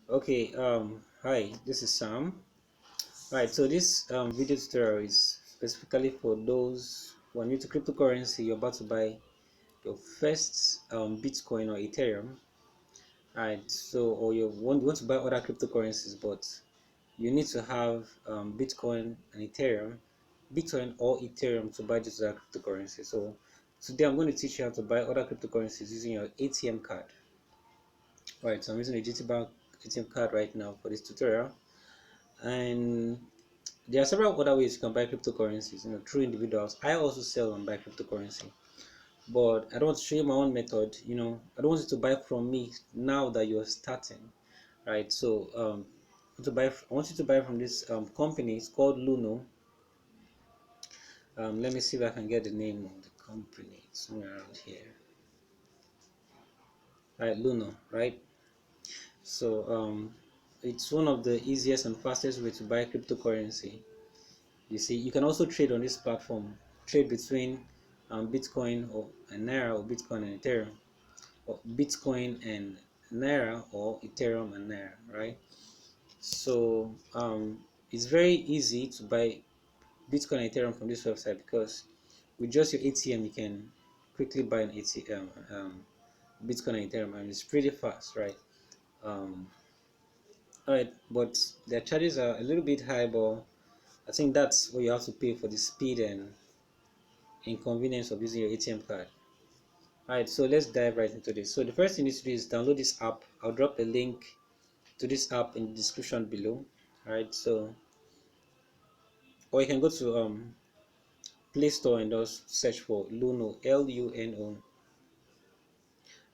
Okay, hi, this is Sam. Right, so this video tutorial is specifically for those who are new to cryptocurrency. You're about to buy your first Bitcoin or Ethereum. Right, so or you want to buy other cryptocurrencies, but you need to have Bitcoin and Ethereum, Bitcoin or Ethereum to buy this other cryptocurrency. So today I'm going to teach you how to buy other cryptocurrencies using your ATM card. Right, so I'm using a GT Bank ATM card right now for this tutorial. And there are several other ways you can buy cryptocurrencies, through individuals. I also sell and buy cryptocurrency, but I don't want to show you my own method. I don't want you to buy from me now that you're starting, right? So, I want you to buy from this company. It's called Luno. Let me see if I can get the name of the company. It's somewhere around here. Right, Luno, right? So, it's one of the easiest and fastest way to buy cryptocurrency. You see, you can also trade on this platform, trade between Bitcoin or and Naira, or Bitcoin and Ethereum, or Bitcoin and Naira, or Ethereum and Naira, right? So it's very easy to buy Bitcoin and Ethereum from this website because with just your ATM, you can quickly buy an ATM, Bitcoin and Ethereum, and it's pretty fast, right? Um, all right, but their charges are a little bit high, but I think that's what you have to pay for the speed and inconvenience of using your ATM card. Alright, so let's dive right into this. So the first thing you need to do is download this app. I'll drop a link to this app in the description below. Alright, so or you can go to Play Store and just search for Luno, Luno,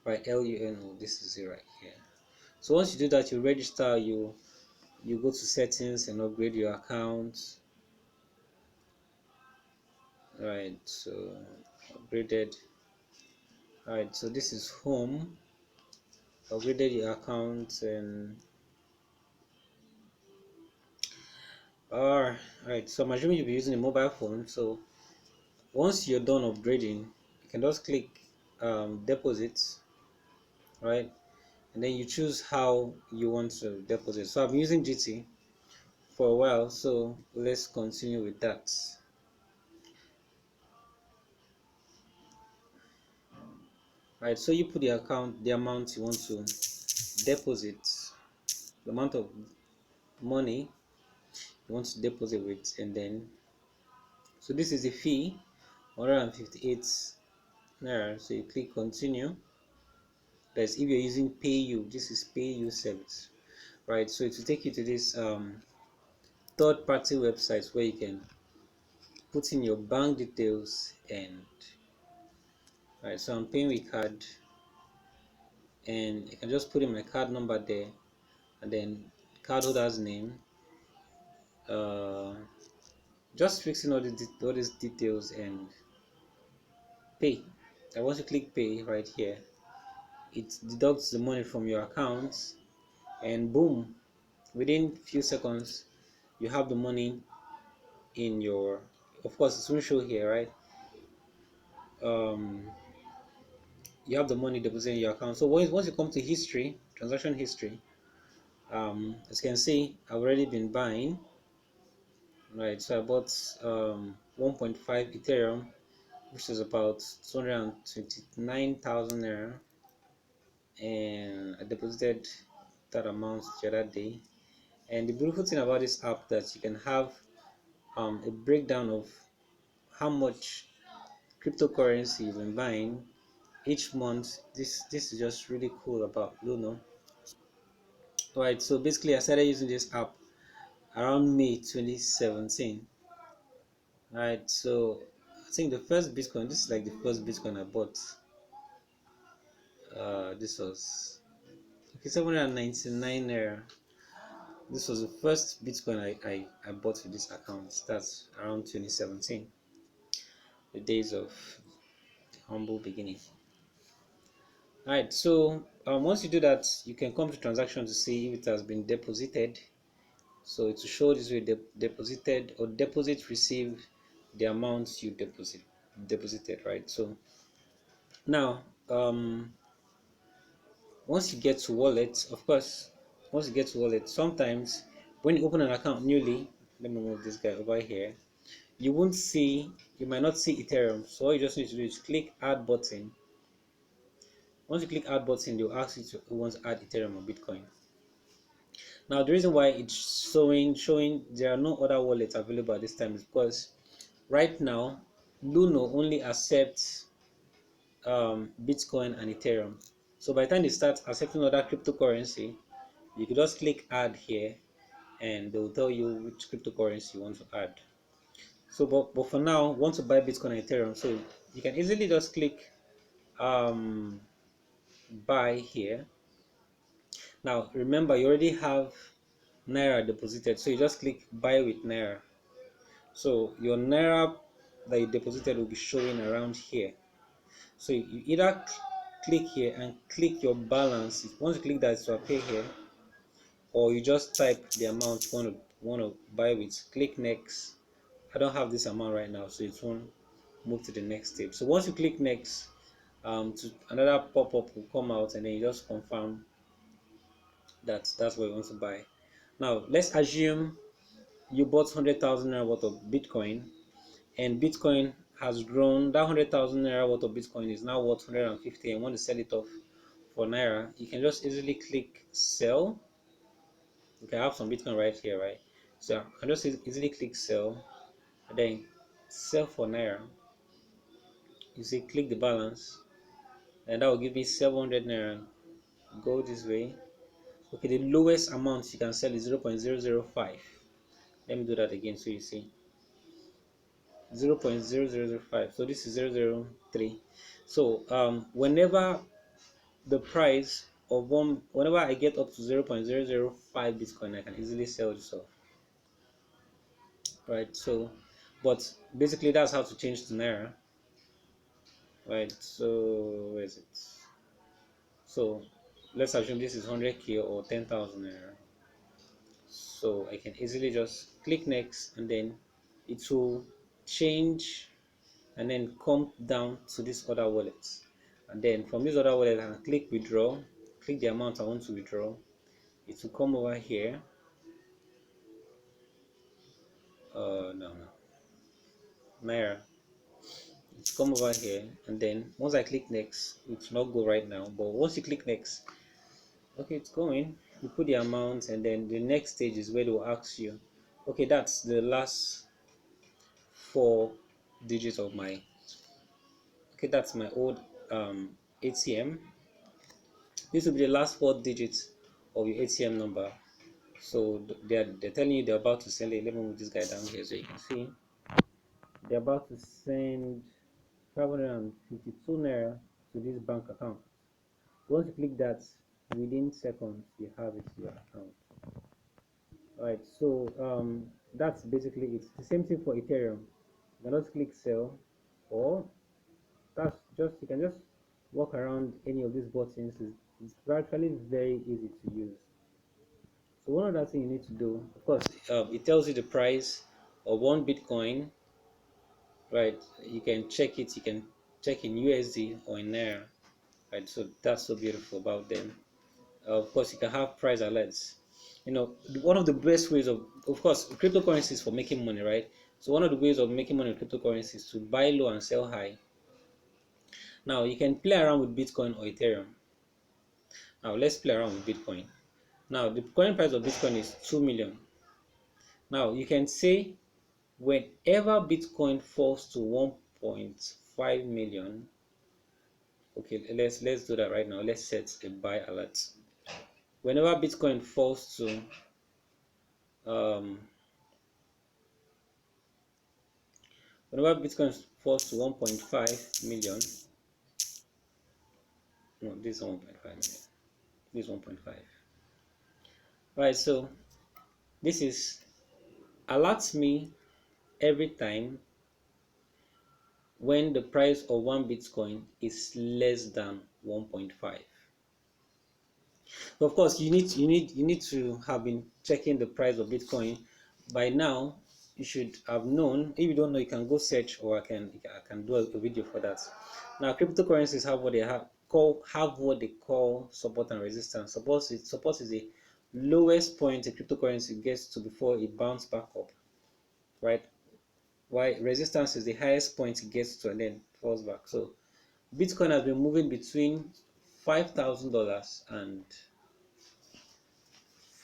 right? Luno. This is it right here. So once you do that, you register. You go to settings and upgrade your account. Right, so upgraded. Alright, so this is home. Upgraded your account and alright, so I'm assuming you'll be using a mobile phone. So once you're done upgrading, you can just click deposit, right? And then you choose how you want to deposit. So I've been using GT for a while, so let's continue with that. Right, so you put the amount you want to deposit, the amount of money you want to deposit with, and then so this is the fee, 158 naira. So you click continue. That's if you're using PayU. This is PayU service, right? So it will take you to this third-party website where you can put in your bank details and right. So I'm paying with card, and you can just put in my card number there, and then cardholder's name. Uh, just fixing all these details and pay. And once you click pay right here, it deducts the money from your account, and boom, within few seconds, you have the money in your. Of course, it won't show here, right? um you have the money deposited in your account. So once you come to history, transaction history, as you can see, I've already been buying, right? So I bought 1.5 Ethereum, which is about 229,000 naira, and I deposited that amount the other day. And the beautiful thing about this app that you can have a breakdown of how much cryptocurrency you've been buying each month. This is just really cool about Luno. Right, so basically I started using this app around May 2017. Right, so I think the first Bitcoin, this is like the first Bitcoin I bought. This was okay, 799 naira. This was the first Bitcoin I bought with this account. That's around 2017, the days of the humble beginning. Alright, so once you do that, you can come to transaction to see if it has been deposited. So to show this way deposited or deposit received the amounts you deposited, right? So now once you get to wallet, of course, once you get to wallet, sometimes when you open an account newly, let me move this guy over here, you won't see, you might not see Ethereum. So all you just need to do is click add button. Once you click add button, they'll ask you to want to add Ethereum or Bitcoin. Now the reason why it's showing there are no other wallets available at this time is because right now Luno only accepts Bitcoin and Ethereum. So by the time they start accepting other cryptocurrency, you can just click add here and they will tell you which cryptocurrency you want to add. So but for now, want to buy Bitcoin and Ethereum, so you can easily just click um, buy here. Now remember you already have Naira deposited, so you just click buy with Naira. So your Naira that you deposited will be showing around here. So you either click here and click your balance. Once you click that, it will appear here, or you just type the amount you want to buy with. Click next. I don't have this amount right now, so it won't move to the next step. So once you click next, to another pop-up will come out, and then you just confirm that that's what you want to buy. Now let's assume you bought 100,000 naira worth of Bitcoin, and Bitcoin has grown. That 100,000 naira worth of Bitcoin is now worth 150, and want to sell it off for Naira. You can just easily click sell. You can have some Bitcoin right here, right? So I can just easily click sell, and then sell for Naira. You see, click the balance, and that will give me 700 Naira. Go this way. Okay, the lowest amount you can sell is 0.005. Let me do that again so you see. 0.0005. So this is 003. So whenever the price of one, whenever I get up to 0.005 Bitcoin, I can easily sell this off. Right? So, but basically that's how to change to Naira. Right? So where is it? So let's assume this is 100k or 10,000 Naira. So I can easily just click next, and then it will change and then come down to this other wallet, and then from this other wallet I can click withdraw, click the amount I want to withdraw. It will come over here. No, Naira. It's come over here, and then once I click next, it will not go right now, but once you click next, okay, it's going. You put the amount, and then the next stage is where they will ask you, okay, that's the last four digits of my, okay, that's my old ATM. This will be the last four digits of your ATM number. So they're telling you they're about to send it. Let me move this guy down here so you can see. They're about to send 552 naira to this bank account. Once you click that, within seconds you have it to your account. Alright, so that's basically it. The same thing for Ethereum. You can just click sell, or that's just, you can just walk around any of these buttons. It's virtually very easy to use. So one other thing you need to do, of course, it tells you the price of one Bitcoin, right? You can check it. You can check in USD or in Naira, right? So that's so beautiful about them. Of course, you can have price alerts. You know, one of the best ways of course, cryptocurrencies for making money, right? So one of the ways of making money with cryptocurrencies is to buy low and sell high. Now you can play around with Bitcoin or Ethereum. Now let's play around with Bitcoin. Now the current price of Bitcoin is 2 million. Now you can say whenever Bitcoin falls to 1.5 million, okay, let's do that right now. Let's set a buy alert. Whenever Bitcoin falls to um, whenever Bitcoin falls to 1.5 million, no, this is 1.5 million. This is 1.5. Right, so this is alerts me every time when the price of one Bitcoin is less than 1.5. Of course, you need to have been checking the price of Bitcoin by now. You should have known. If you don't know, you can go search, or I can do a video for that. Now, cryptocurrencies have what they call support and resistance. Support is a lowest point a cryptocurrency gets to before it bounces back up, right? Why resistance is the highest point it gets to and then falls back. So Bitcoin has been moving between $5,000 and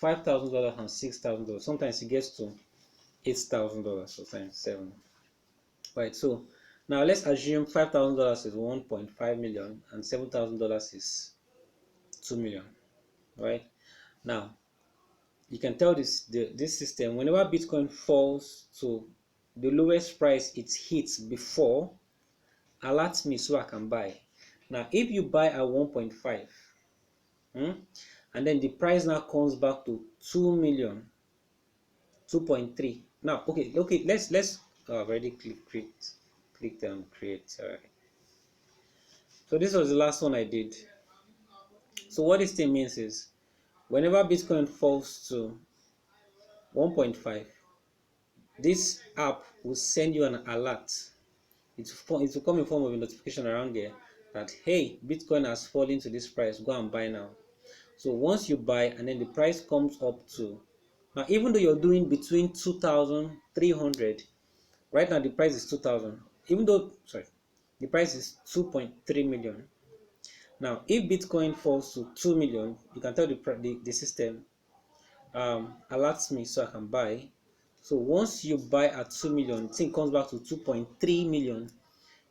$6,000. Sometimes it gets to $8,000, sometimes seven. Right. So now let's assume $5,000 is 1.5 million and $7,000 is 2 million. Right. Now you can tell this system whenever Bitcoin falls to the lowest price it hits before, alert me so I can buy. Now if you buy at 1.5, and then the price now comes back to 2 million, 2.3. Now okay, let's already clicked on create. All right. So this was the last one I did. So what this thing means is whenever Bitcoin falls to 1.5, this app will send you an alert. It will come in form of a notification around there that hey, Bitcoin has fallen to this price, go and buy now. So once you buy and then the price comes up to, now even though you're doing between 2,300, right now the price is 2,000, even though sorry, the price is 2.3 million. Now if Bitcoin falls to 2 million, you can tell the system alerts me so I can buy. So once you buy at 2 million, the thing comes back to 2.3 million,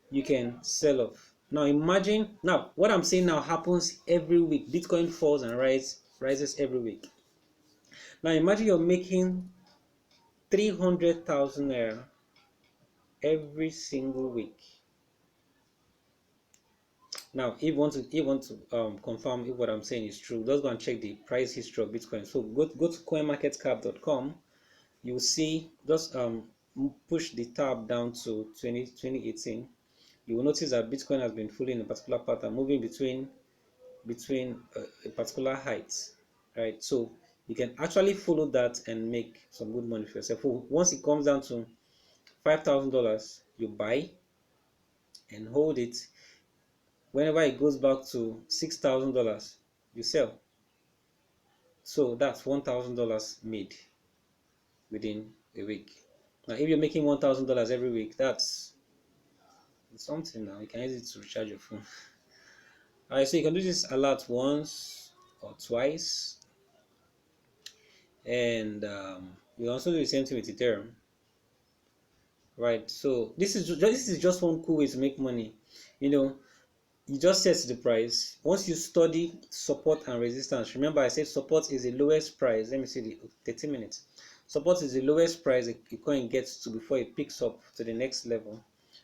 you can sell off. Now imagine, now what I'm saying now happens every week. Bitcoin falls and rises every week. Now imagine you're making 300,000 naira every single week. Now if you want to confirm if what I'm saying is true, just go and check the price history of Bitcoin. So go to coinmarketcap.com. You will see, just push the tab down to 2018. You will notice that Bitcoin has been fully in a particular pattern, moving between a particular height, right? So you can actually follow that and make some good money for yourself. Once it comes down to $5,000, you buy and hold it. Whenever it goes back to $6,000, you sell. So that's $1,000 made within a week. Now if you're making $1,000 every week, that's something. Now you can use it to recharge your phone. All right, so you can do this a lot once or twice, and you also do the same thing with Ethereum, right? So this is just one cool way to make money. You know, you just set the price. Once you study support and resistance, remember I said support is the lowest price. Let me see the 30 minutes. Support is the lowest price a coin gets to before it picks up to the next level.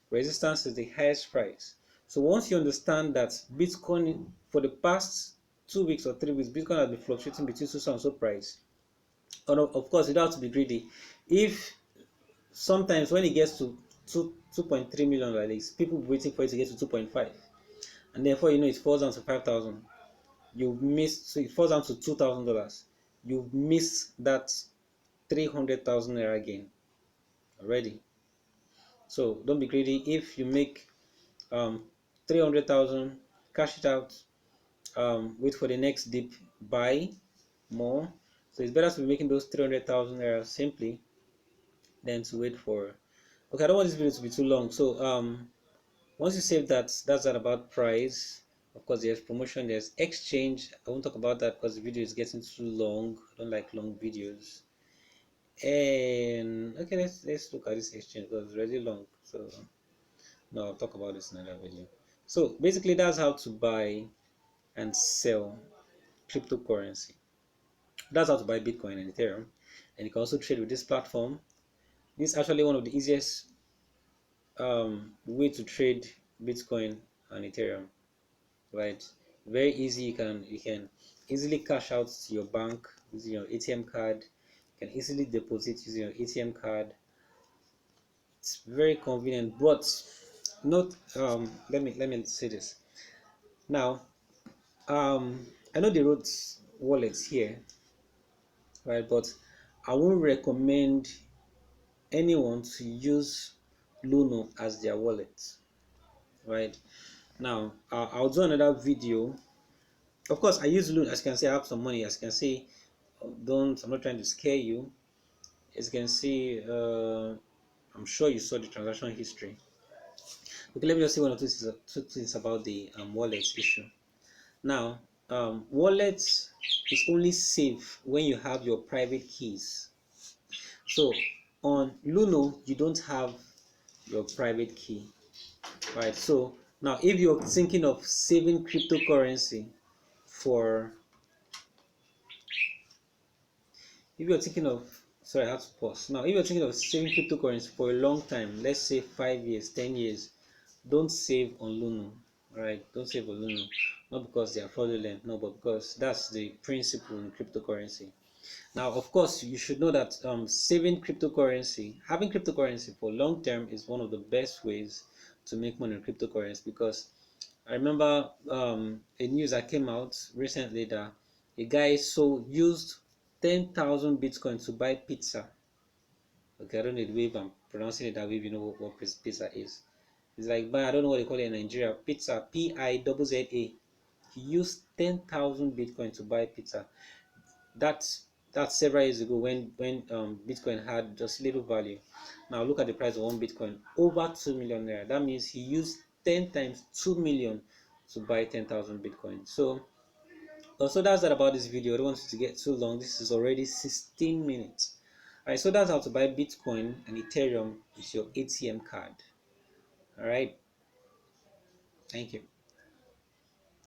Resistance is the highest price. So once you understand that Bitcoin for the past 2 weeks or 3 weeks, Bitcoin has been fluctuating between so and so price. And of course, you don't have to be greedy. If sometimes when it gets to 2.3 million like this, people waiting for it to get to 2.5, and therefore you know it falls down to 5,000. You've missed, so it falls down to $2,000. You've missed that 300,000 naira gain already. So don't be greedy. If you make 300,000, cash it out, wait for the next dip, buy more. So it's better to be making those 300,000 naira simply than to wait for. Okay, I don't want this video to be too long. So once you save that, that's that about price. Of course, there's promotion, there's exchange. I won't talk about that because the video is getting too long. I don't like long videos. And okay, let's look at this exchange because it's really long. So no, I'll talk about this in another video. So basically, that's how to buy and sell cryptocurrency. That's how to buy Bitcoin and Ethereum. And you can also trade with this platform. This is actually one of the easiest way to trade Bitcoin and Ethereum, right? Very easy. You can easily cash out to your bank using your ATM card. You can easily deposit using your ATM card. It's very convenient, but not let me say this now. I know they wrote wallets here, right? But I won't recommend anyone to use Luno as their wallet, right? Now I'll do another video. Of course, I use Luno. As you can see, I have some money. As you can see, I'm not trying to scare you. As you can see, I'm sure you saw the transaction history. Okay, let me just say one or two things about the wallets issue. Now, wallets is only safe when you have your private keys. So on Luno, you don't have your private key, right? So now, if you're thinking of saving cryptocurrency for, if you're thinking of, sorry, I have to pause. Now, if you're thinking of saving cryptocurrency for a long time, let's say 5 years, 10 years, don't save on Luno, right? Don't save on Luno, not because they are fraudulent, no, but because that's the principle in cryptocurrency. Now, of course, you should know that saving cryptocurrency, having cryptocurrency for long term is one of the best ways to make money in cryptocurrency, because I remember a news that came out recently that a guy used 10,000 Bitcoin to buy pizza. Okay, I don't know the way I'm pronouncing it that way, if you know what pizza is. It's like, but I don't know what they call it in Nigeria. Pizza, Pizza. He used 10,000 Bitcoin to buy pizza. That's that's several years ago when Bitcoin had just little value. Now look at the price of one Bitcoin, over 2 million naira. That means he used 10 times 2 million to buy 10,000 Bitcoin. So that's that about this video. I don't want it to get too long. This is already 16 minutes. Alright, so that's how to buy Bitcoin and Ethereum with your ATM card. Alright, thank you.